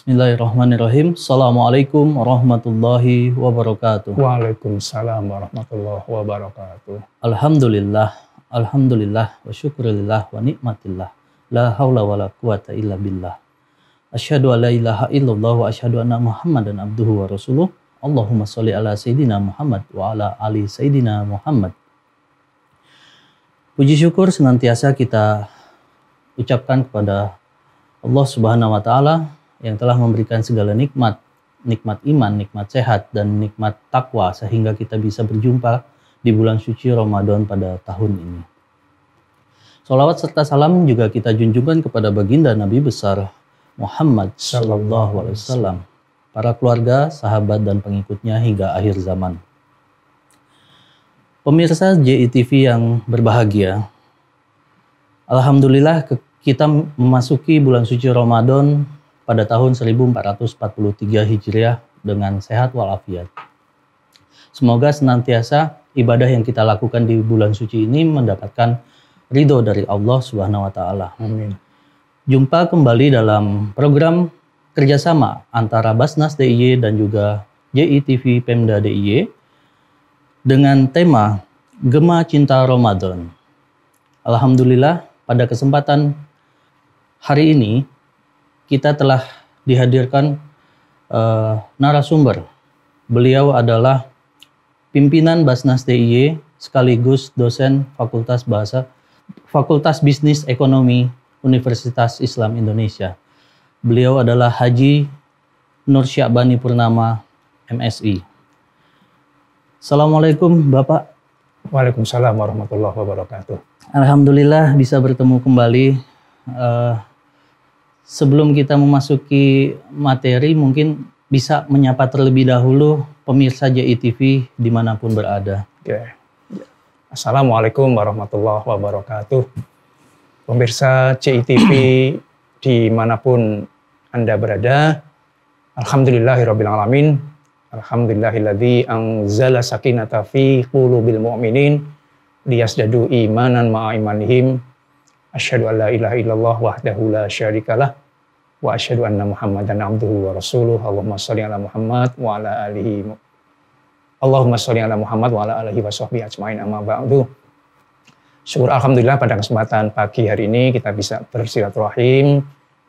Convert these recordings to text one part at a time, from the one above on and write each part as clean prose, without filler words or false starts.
Bismillahirrahmanirrahim. Assalamualaikum warahmatullahi wabarakatuh. Waalaikumsalam warahmatullahi wabarakatuh. Alhamdulillah, alhamdulillah, wa syukurillah, wa nikmatillah. La haula wa la quwata illa billah. Asyhadu an la ilaha illallah wa asyhadu anna Muhammadan abduhu wa rasuluh. Allahumma sholli ala Sayyidina Muhammad wa ala ali Sayyidina Muhammad. Puji syukur senantiasa kita ucapkan kepada Allah Subhanahu wa Ta'ala yang telah memberikan segala nikmat, nikmat iman, nikmat sehat, dan nikmat takwa sehingga kita bisa berjumpa di bulan suci Ramadan pada tahun ini. Sholawat serta salam juga kita junjungkan kepada baginda Nabi besar Muhammad Sallallahu Alaihi Wasallam, para keluarga, sahabat, dan pengikutnya hingga akhir zaman. Pemirsa JITV yang berbahagia, alhamdulillah kita memasuki bulan suci Ramadan pada tahun 1443 Hijriah dengan sehat walafiat. Semoga senantiasa ibadah yang kita lakukan di bulan suci ini mendapatkan ridho dari Allah Subhanahu wa Ta'ala. Amin. Jumpa kembali dalam program kerjasama antara Basnas DIY dan juga JITV Pemda DIY dengan tema Gema Cinta Ramadan. Alhamdulillah pada kesempatan hari ini kita telah dihadirkan narasumber. Beliau adalah pimpinan Basnas DIY sekaligus dosen Fakultas Bisnis Ekonomi Universitas Islam Indonesia. Beliau adalah Haji Nur Sya'bani Purnama, MSI. Assalamualaikum Bapak. Waalaikumsalam warahmatullahi wabarakatuh. Alhamdulillah bisa bertemu kembali. Sebelum kita memasuki materi, mungkin bisa menyapa terlebih dahulu pemirsa JITV dimanapun berada. Oke. Assalamualaikum warahmatullahi wabarakatuh. Pemirsa JITV dimanapun Anda berada, alhamdulillahirrabbilalamin. Alhamdulillahilladzi anzala sakinata fi qulubil mu'minin liyasdadu imanan ma'a imanihim. Asyhadu an la ilaha illallah wahdahu la syarikalah wa asyhadu anna Muhammadan abduhu wa rasuluh. Allahumma sholli ala Muhammad wa ala alihi. Allahumma sholli ala Muhammad wa ala alihi wa sahbihi ajmain, amma ba'du. Syukur alhamdulillah pada kesempatan pagi hari ini kita bisa bersilaturahim,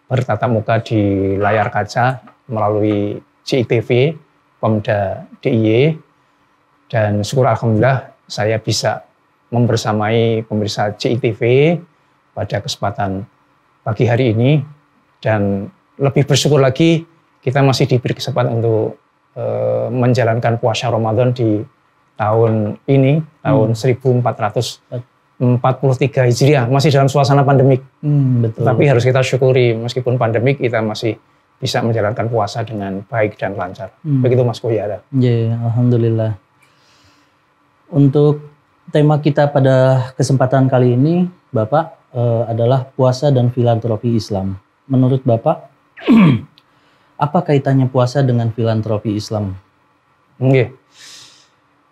bertatap muka di layar kaca melalui JITV Pemda DIY, dan syukur alhamdulillah saya bisa membersamai pemirsa JITV pada kesempatan pagi hari ini, dan lebih bersyukur lagi kita masih diberi kesempatan untuk menjalankan puasa Ramadan di tahun ini, tahun 1443 Hijriah, masih dalam suasana pandemik. Betul. Tapi harus kita syukuri, meskipun pandemik kita masih bisa menjalankan puasa dengan baik dan lancar. Begitu Mas Koyara. Ya, alhamdulillah. Untuk tema kita pada kesempatan kali ini, Bapak, adalah puasa dan filantropi Islam. Menurut Bapak, apa kaitannya puasa dengan filantropi Islam? Oke.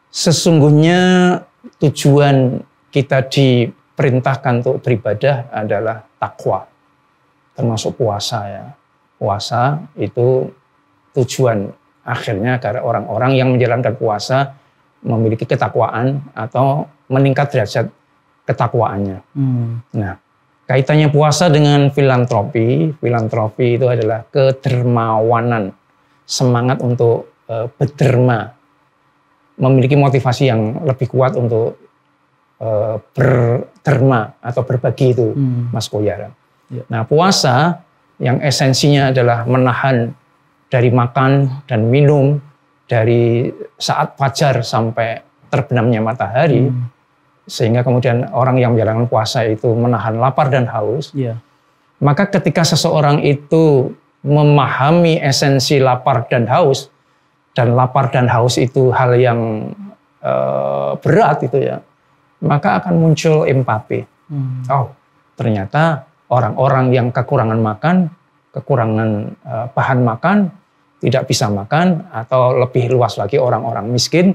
Sesungguhnya tujuan kita diperintahkan untuk beribadah adalah takwa, termasuk puasa ya. Puasa itu tujuan akhirnya agar orang-orang yang menjalankan puasa memiliki ketakwaan atau meningkat derajat ketakwaannya. Nah, kaitannya puasa dengan filantropi. Filantropi itu adalah kedermawanan, semangat untuk berderma, memiliki motivasi yang lebih kuat untuk berderma atau berbagi itu, Mas Koyara. Ya. Nah, puasa yang esensinya adalah menahan dari makan dan minum dari saat fajar sampai terbenamnya matahari, sehingga kemudian orang yang menjalankan puasa itu menahan lapar dan haus. Yeah. Maka ketika seseorang itu memahami esensi lapar dan haus, dan lapar dan haus itu hal yang berat itu ya, maka akan muncul empati. Oh, ternyata orang-orang yang kekurangan makan, kekurangan bahan makan, tidak bisa makan, atau lebih luas lagi orang-orang miskin,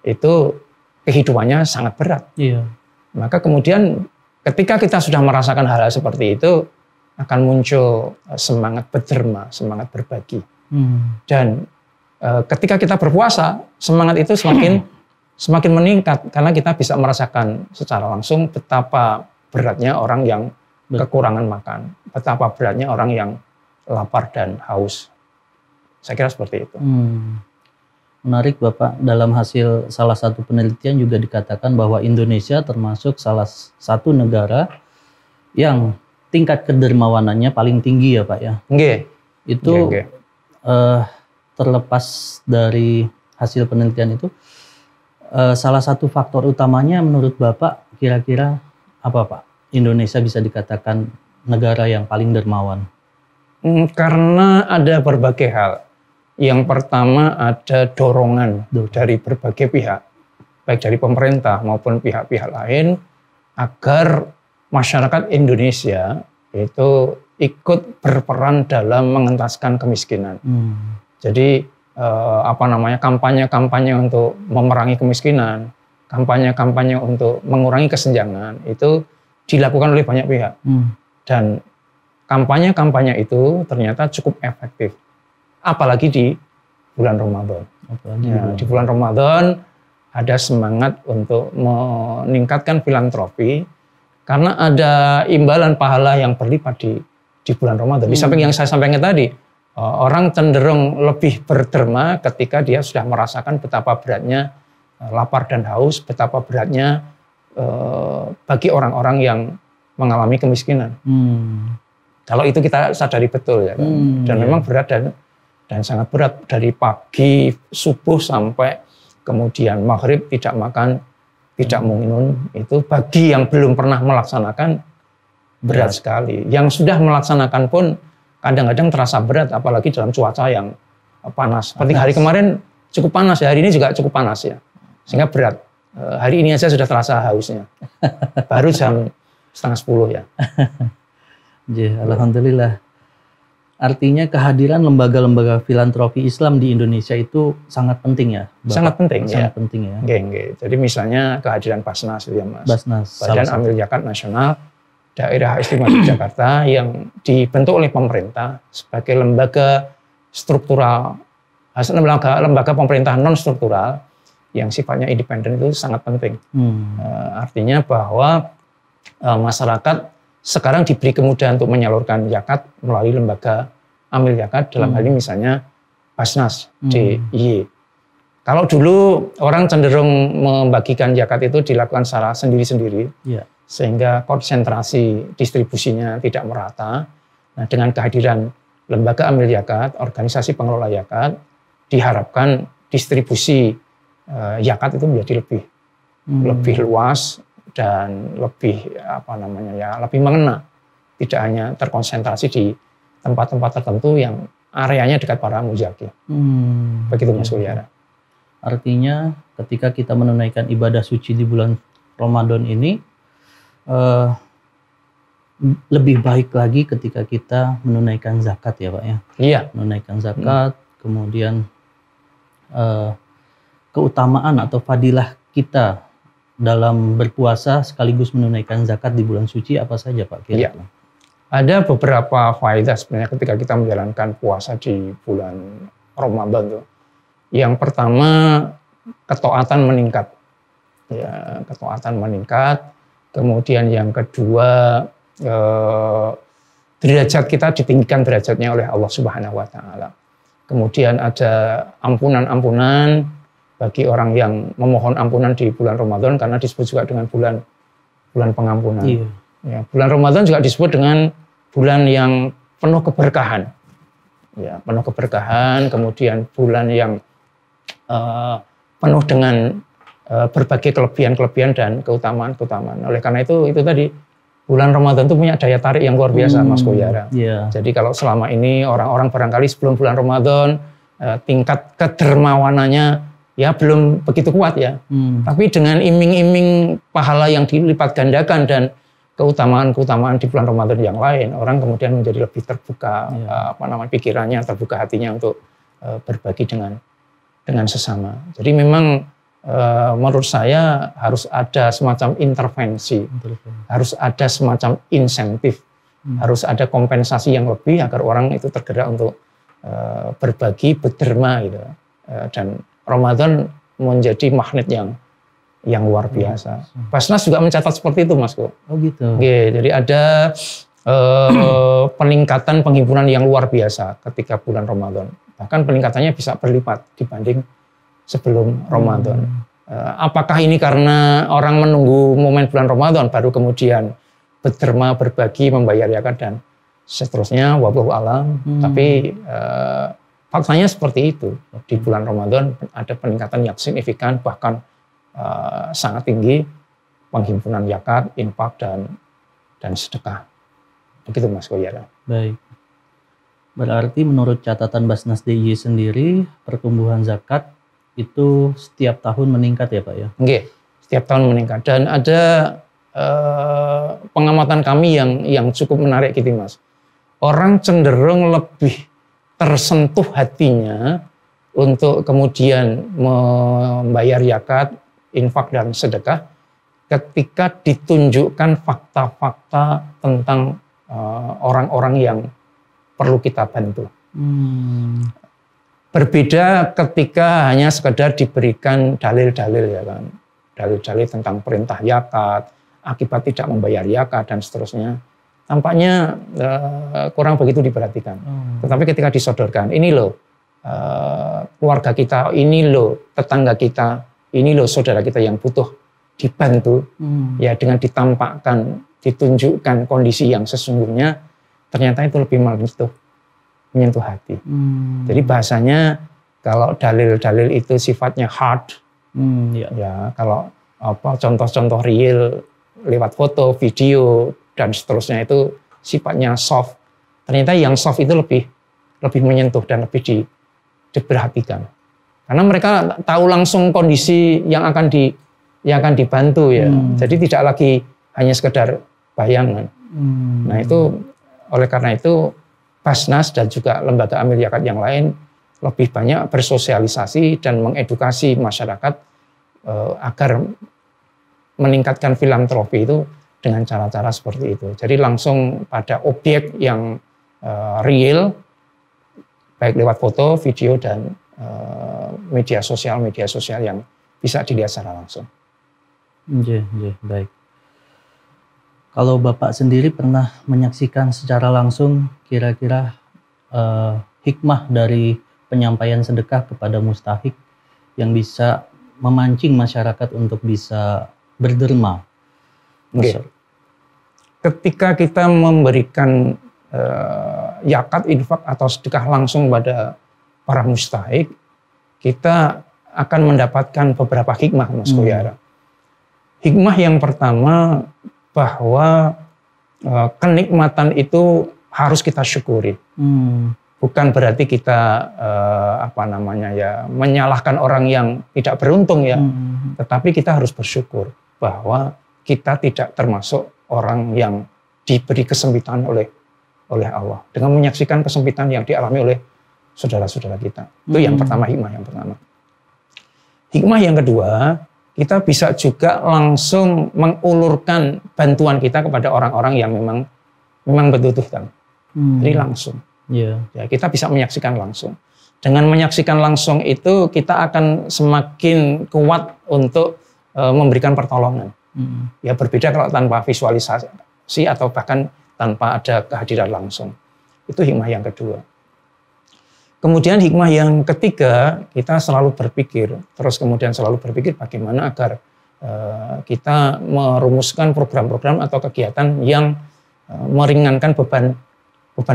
itu kehidupannya sangat berat. Iya. Maka kemudian ketika kita sudah merasakan hal-hal seperti itu, akan muncul semangat berderma, semangat berbagi. Dan ketika kita berpuasa, semangat itu semakin meningkat karena kita bisa merasakan secara langsung betapa beratnya orang yang kekurangan makan, betapa beratnya orang yang lapar dan haus. Saya kira seperti itu. Menarik Bapak, dalam hasil salah satu penelitian juga dikatakan bahwa Indonesia termasuk salah satu negara yang tingkat kedermawanannya paling tinggi ya Pak ya. Itu terlepas dari hasil penelitian itu, salah satu faktor utamanya menurut Bapak kira-kira apa Pak? Indonesia bisa dikatakan negara yang paling dermawan. Karena ada berbagai hal. Yang pertama ada dorongan dari berbagai pihak, baik dari pemerintah maupun pihak-pihak lain, agar masyarakat Indonesia itu ikut berperan dalam mengentaskan kemiskinan. Jadi kampanye-kampanye untuk memerangi kemiskinan, kampanye-kampanye untuk mengurangi kesenjangan itu dilakukan oleh banyak pihak. Dan kampanye-kampanye itu ternyata cukup efektif. Apalagi di bulan Ramadan. Di bulan Ramadan ada semangat untuk meningkatkan filantropi karena ada imbalan pahala yang berlipat di bulan Ramadan. Di samping yang saya sampaikan tadi, orang cenderung lebih berderma ketika dia sudah merasakan betapa beratnya lapar dan haus, betapa beratnya bagi orang-orang yang mengalami kemiskinan. Kalau itu kita sadari betul ya kan? Dan memang berat dan sangat berat dari pagi subuh sampai kemudian maghrib tidak makan, tidak minum, itu bagi yang belum pernah melaksanakan berat sekali. Yang sudah melaksanakan pun kadang-kadang terasa berat, apalagi dalam cuaca yang panas. Seperti hari kemarin cukup panas ya, hari ini juga cukup panas ya, sehingga berat. Hari ini aja sudah terasa hausnya. Baru jam 9:30 ya. Alhamdulillah. Artinya kehadiran lembaga-lembaga filantropi Islam di Indonesia itu sangat penting ya, Bapak? Sangat penting ya. Jadi misalnya kehadiran Basnas itu ya Mas. Badan Amil Zakat Nasional Daerah Istimewa Yogyakarta yang dibentuk oleh pemerintah sebagai lembaga struktural, lembaga pemerintah non struktural yang sifatnya independen itu sangat penting. Artinya bahwa masyarakat sekarang diberi kemudahan untuk menyalurkan zakat melalui lembaga amil zakat, dalam hal ini misalnya Basnas, DIY. Kalau dulu orang cenderung membagikan zakat itu dilakukan secara sendiri-sendiri, sehingga konsentrasi distribusinya tidak merata. Nah, dengan kehadiran lembaga amil zakat, organisasi pengelola zakat, diharapkan distribusi zakat itu menjadi lebih luas dan lebih lebih mengena, tidak hanya terkonsentrasi di tempat-tempat tertentu yang areanya dekat para muzaki. Begitu Mas Kuliara. Artinya ketika kita menunaikan ibadah suci di bulan Ramadan ini, lebih baik lagi ketika kita menunaikan zakat ya Pak ya. Iya. Menunaikan zakat, kemudian keutamaan atau fadilah kita dalam berpuasa sekaligus menunaikan zakat di bulan suci apa saja Pak? Iya. Ada beberapa faedah sebenarnya ketika kita menjalankan puasa di bulan Ramadan tuh. Yang pertama, ketaatan meningkat. Ya, ketaatan meningkat. Kemudian yang kedua, derajat kita ditinggikan derajatnya oleh Allah Subhanahu wa taala. Kemudian ada ampunan-ampunan bagi orang yang memohon ampunan di bulan Ramadan, karena disebut juga dengan bulan pengampunan. Ya, bulan Ramadan juga disebut dengan bulan yang penuh keberkahan. Ya, penuh keberkahan, kemudian bulan yang penuh dengan berbagai kelebihan-kelebihan dan keutamaan-keutamaan. Oleh karena itu tadi bulan Ramadan itu punya daya tarik yang luar biasa, Mas Koyara. Jadi kalau selama ini orang-orang barangkali sebelum bulan Ramadan tingkat kedermawanannya ya belum begitu kuat ya. Tapi dengan iming-iming pahala yang dilipat gandakan dan keutamaan-keutamaan di bulan Ramadan yang lain, orang kemudian menjadi lebih terbuka pikirannya, terbuka hatinya untuk berbagi dengan sesama. Jadi memang menurut saya harus ada semacam intervensi, harus ada semacam insentif Harus ada kompensasi yang lebih agar orang itu tergerak untuk berbagi, berderma gitu. Dan Ramadan menjadi magnet yang luar biasa. Basnas juga mencatat seperti itu, Mas. Oh gitu. Oke, jadi ada peningkatan penghimpunan yang luar biasa ketika bulan Ramadan. Bahkan peningkatannya bisa berlipat dibanding sebelum Ramadan. Apakah ini karena orang menunggu momen bulan Ramadan baru kemudian berderma, berbagi, membayar zakat dan seterusnya, wallahu alam. Tapi faktanya seperti itu. Di bulan Ramadan ada peningkatan yang signifikan, bahkan sangat tinggi penghimpunan zakat, infak dan sedekah. Begitu Mas Koyara. Baik. Berarti menurut catatan Basnas DIY sendiri, pertumbuhan zakat itu setiap tahun meningkat ya Pak ya? Oke, setiap tahun meningkat. Dan ada pengamatan kami yang cukup menarik gitu Mas. Orang cenderung lebih tersentuh hatinya untuk kemudian membayar zakat, infak dan sedekah ketika ditunjukkan fakta-fakta tentang orang-orang yang perlu kita bantu. Berbeda ketika hanya sekedar diberikan dalil-dalil ya kan. Dalil-dalil tentang perintah zakat, akibat tidak membayar zakat dan seterusnya. Tampaknya kurang begitu diperhatikan. Tetapi ketika disodorkan, ini loh keluarga kita, ini loh tetangga kita, ini loh saudara kita yang butuh dibantu, ya dengan ditampakkan, ditunjukkan kondisi yang sesungguhnya, ternyata itu lebih menyentuh hati. Jadi bahasanya kalau dalil-dalil itu sifatnya hard, ya kalau contoh-contoh real lewat foto, video dan seterusnya itu sifatnya soft. Ternyata yang soft itu lebih menyentuh dan lebih diperhatikan. Karena mereka tahu langsung kondisi yang akan dibantu ya. Jadi tidak lagi hanya sekedar bayangan. Nah itu oleh karena itu Basnas dan juga lembaga amil zakat yang lain lebih banyak bersosialisasi dan mengedukasi masyarakat agar meningkatkan filantropi itu dengan cara-cara seperti itu. Jadi langsung pada objek yang real, baik lewat foto, video dan media sosial yang bisa dilihat secara langsung. Baik. Kalau Bapak sendiri pernah menyaksikan secara langsung kira-kira hikmah dari penyampaian sedekah kepada mustahik yang bisa memancing masyarakat untuk bisa berderma? Ketika kita memberikan zakat, infak atau sedekah langsung pada para mustahik, kita akan mendapatkan beberapa hikmah, Mas Koyara. Hikmah yang pertama bahwa kenikmatan itu harus kita syukuri. Bukan berarti kita menyalahkan orang yang tidak beruntung ya, tetapi kita harus bersyukur bahwa kita tidak termasuk orang yang diberi kesempitan oleh Allah dengan menyaksikan kesempitan yang dialami oleh saudara-saudara kita. Itu yang pertama, hikmah yang pertama. Hikmah yang kedua, kita bisa juga langsung mengulurkan bantuan kita kepada orang-orang yang memang membutuhkan. Jadi langsung. Ya, kita bisa menyaksikan langsung. Dengan menyaksikan langsung itu kita akan semakin kuat untuk memberikan pertolongan. Ya berbeda kalau tanpa visualisasi atau bahkan tanpa ada kehadiran langsung. Itu hikmah yang kedua. Kemudian hikmah yang ketiga, kita selalu berpikir, bagaimana agar kita merumuskan program-program atau kegiatan yang meringankan beban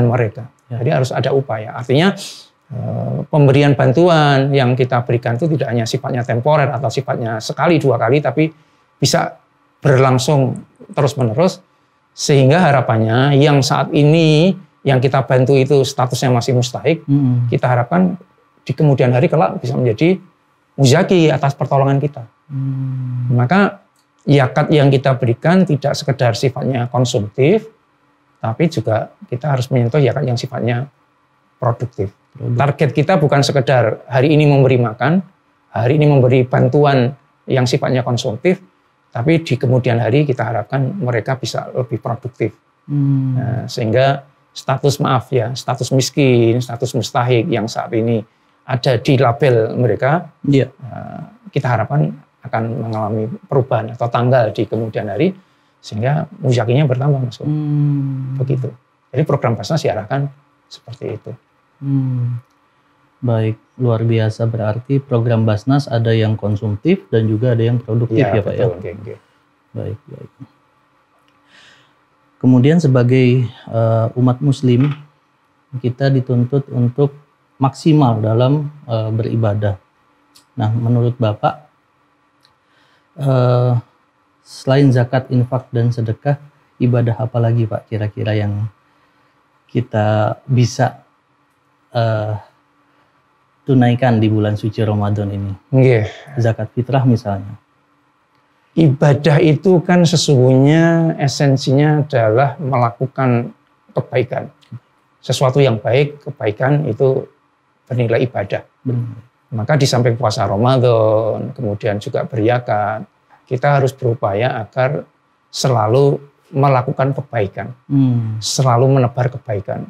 mereka. Jadi harus ada upaya. Artinya pemberian bantuan yang kita berikan itu tidak hanya sifatnya temporer atau sifatnya sekali, dua kali, tapi bisa berlangsung terus-menerus, sehingga harapannya yang saat ini yang kita bantu itu statusnya masih mustahik, kita harapkan di kemudian hari kelak bisa menjadi muzaki atas pertolongan kita. Maka zakat yang kita berikan tidak sekedar sifatnya konsumtif, tapi juga kita harus menyentuh zakat yang sifatnya produktif. Target kita bukan sekedar hari ini memberi makan, hari ini memberi bantuan yang sifatnya konsumtif, tapi di kemudian hari kita harapkan mereka bisa lebih produktif Nah, sehingga status status miskin, status mustahik yang saat ini ada di label mereka, kita harapkan akan mengalami perubahan atau tanggal di kemudian hari, sehingga mujakinya bertambah, Mas. Begitu. Jadi program Basnas diarahkan seperti itu. Baik, luar biasa. Berarti program Basnas ada yang konsumtif dan juga ada yang produktif ya Pak ya? Okay. Baik. Kemudian sebagai umat muslim, kita dituntut untuk maksimal dalam beribadah. Nah, menurut Bapak, selain zakat, infak, dan sedekah, ibadah apa lagi Pak kira-kira yang kita bisa tunaikan di bulan suci Ramadan ini? Zakat fitrah misalnya. Ibadah itu kan sesungguhnya esensinya adalah melakukan kebaikan. Sesuatu yang baik, kebaikan itu bernilai ibadah. Maka di samping puasa Ramadan, kemudian juga beriakat, kita harus berupaya agar selalu melakukan kebaikan. Selalu menebar kebaikan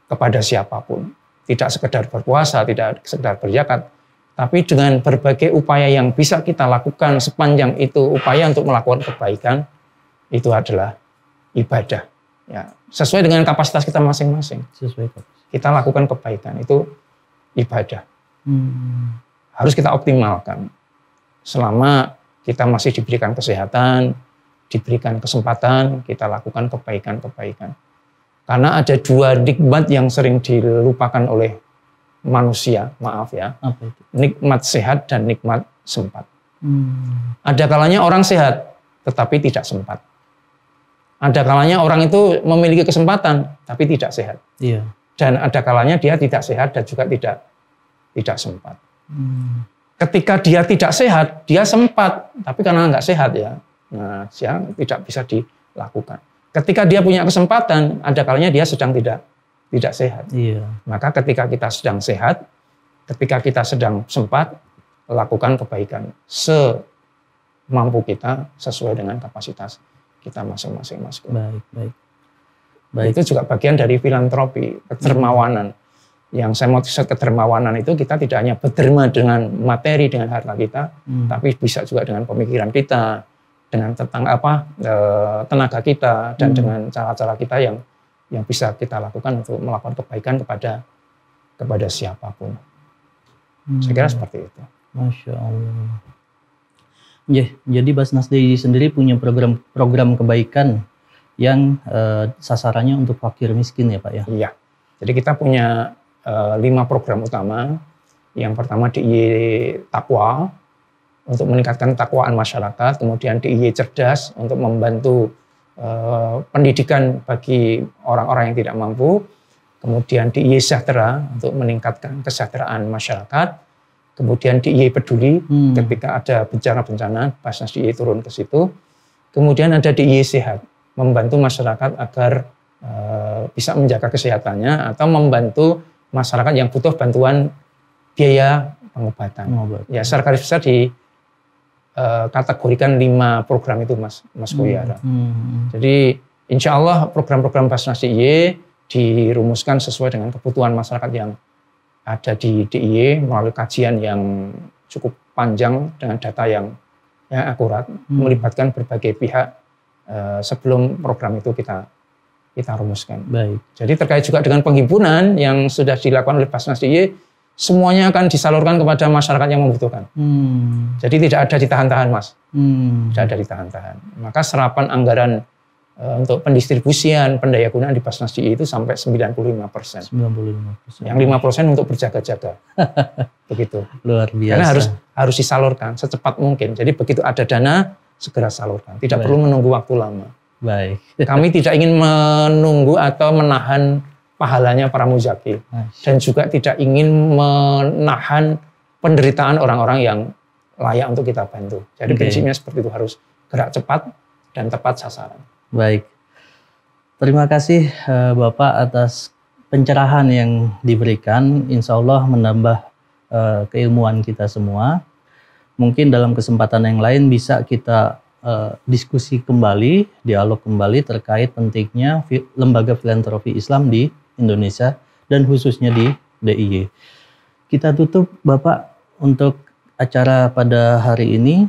kepada siapapun. Tidak sekedar berpuasa, tidak sekedar beriakat, tapi dengan berbagai upaya yang bisa kita lakukan sepanjang itu upaya untuk melakukan kebaikan, itu adalah ibadah. Ya, sesuai dengan kapasitas kita masing-masing. Kita lakukan kebaikan, itu ibadah. Harus kita optimalkan. Selama kita masih diberikan kesehatan, diberikan kesempatan, kita lakukan kebaikan-kebaikan. Karena ada dua nikmat yang sering dilupakan oleh manusia, maaf ya. Apa itu? Nikmat sehat dan nikmat sempat. Ada kalanya orang sehat, tetapi tidak sempat. Ada kalanya orang itu memiliki kesempatan, tapi tidak sehat. Iya. Dan ada kalanya dia tidak sehat dan juga tidak sempat. Ketika dia tidak sehat, dia sempat, tapi karena nggak sehat ya, nah dia tidak bisa dilakukan. Ketika dia punya kesempatan, ada kalanya dia sedang tidak sehat. Iya. Maka ketika kita sedang sehat, ketika kita sedang sempat, lakukan kebaikan semampu kita sesuai dengan kapasitas kita masing-masing, Mas. Baik. Itu juga bagian dari filantropi, kedermawanan. Yang saya mau maksud kedermawanan itu kita tidak hanya berderma dengan materi, dengan harta kita, tapi bisa juga dengan pemikiran kita, dengan tenaga kita, dan dengan cara-cara kita yang bisa kita lakukan untuk melakukan kebaikan kepada siapapun. Saya kira seperti itu. Masya Allah. Jadi Basnas DIY sendiri punya program kebaikan yang sasarannya untuk fakir miskin ya Pak ya? Iya. Jadi kita punya 5 program utama. Yang pertama DIY Takwa untuk meningkatkan takwaan masyarakat, kemudian DIY Cerdas untuk membantu pendidikan bagi orang-orang yang tidak mampu, kemudian DIY Sejahtera untuk meningkatkan kesejahteraan masyarakat, kemudian DIY Peduli ketika ada bencana-bencana, Basnas DIY turun ke situ, kemudian ada DIY Sehat membantu masyarakat agar bisa menjaga kesehatannya atau membantu masyarakat yang butuh bantuan biaya pengobatan. Ya, secara garis besar kategorikan 5 program itu Mas Kuyara. Jadi insya Allah program-program Basnas DIY dirumuskan sesuai dengan kebutuhan masyarakat yang ada di DIY melalui kajian yang cukup panjang dengan data yang akurat, melibatkan berbagai pihak sebelum program itu kita rumuskan. Baik. Jadi terkait juga dengan penghimpunan yang sudah dilakukan oleh Basnas DIY, semuanya akan disalurkan kepada masyarakat yang membutuhkan. Jadi tidak ada ditahan-tahan, Mas. Tidak ada ditahan-tahan. Maka serapan anggaran untuk pendistribusian, pendayagunaan di Basnas DIY itu sampai 95%. 95%. Yang 5% untuk berjaga-jaga. Begitu. Luar biasa. Karena harus disalurkan secepat mungkin. Jadi begitu ada dana, segera salurkan. Tidak perlu menunggu waktu lama. Baik. Kami tidak ingin menunggu atau menahan pahalanya para muzaki. Dan juga tidak ingin menahan penderitaan orang-orang yang layak untuk kita bantu. Jadi prinsipnya seperti itu, harus gerak cepat dan tepat sasaran. Baik. Terima kasih Bapak atas pencerahan yang diberikan. Insya Allah menambah keilmuan kita semua. Mungkin dalam kesempatan yang lain bisa kita diskusi kembali, dialog kembali terkait pentingnya lembaga filantropi Islam di Indonesia dan khususnya di DIY. Kita tutup Bapak untuk acara pada hari ini.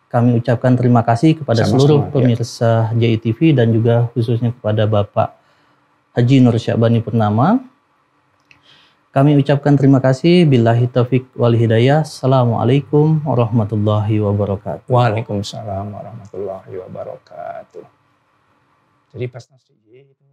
Kami ucapkan terima kasih kepada seluruh pemirsa JITV dan juga khususnya kepada Bapak Haji Nur Sya'bani Purnama. Kami ucapkan terima kasih. Billahi taufik wal hidayah. Assalamualaikum warahmatullahi wabarakatuh. Waalaikumsalam warahmatullahi wabarakatuh. Jadi pas nasi itu